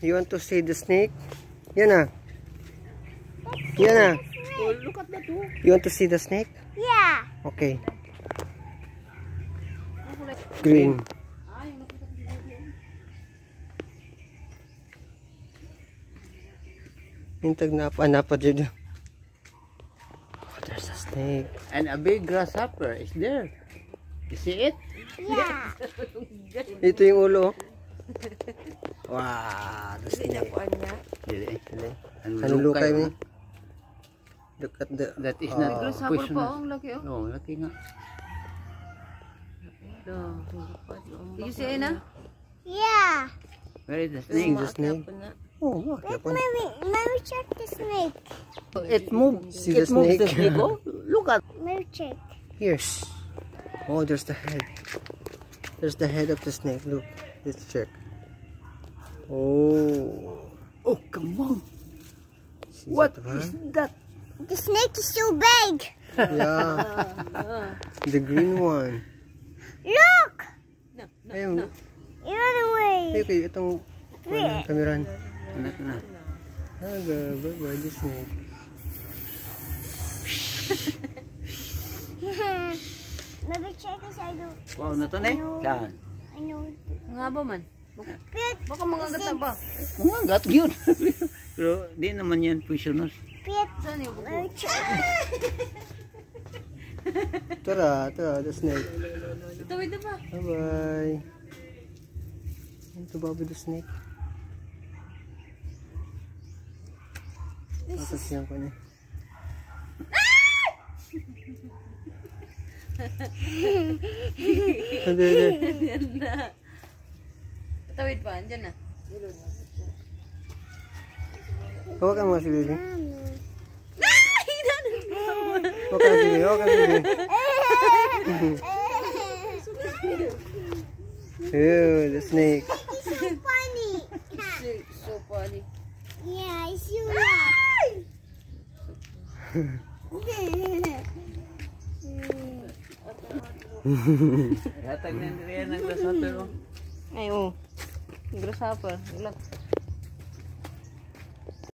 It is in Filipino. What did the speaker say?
You want to see the snake? Yana. Yana. Oh, look at that one. You want to see the snake? Yeah. Okay. Green. Hintag na pa dyan. Oh, there's a snake. And a big grasshopper is there. You see it? Yeah. Ito yung ulo. Wow, the snake. Dili. Ano lukay mo? Look at the... That is not Grasshopper poisonous. pa ang laki oh. Oh, laki nga. Did you see na? Yeah. Where is the snake? The snake. Oh, Let me check the snake. It moves. See the It moves snake? the snake. Oh, look at. Let me check. Here's. Oh, there's the head. There's the head of the snake. Look. Let's check. Oh. Oh, come on. See What that one? is that? The snake is so big. Yeah. The green one. Look. Ayun. It ran away. Okay, itong kameran. Anak na. Bye-bye, the snake. Let me check inside the... Wow, na to na eh. Saan? I know. Nga ba man? Pit. Baka mga gata ba? Mga gat yun. Pero di naman yan poisonous. Pit. Saan yung Let me check. Tara, the snake. Tawid na ba? Bye-bye. Ito ba the snake? Masasyan ko niya. Yan na. Tawid pa, andyan na. Hawakan mo si Lily. Hawakan si Lily, hawakan si Lily. Ew, the snake. It's so funny. So funny. Yeah, it's you laugh. Hatag na yan ng grasshopper. Ay, oh. Grasshopper. Look.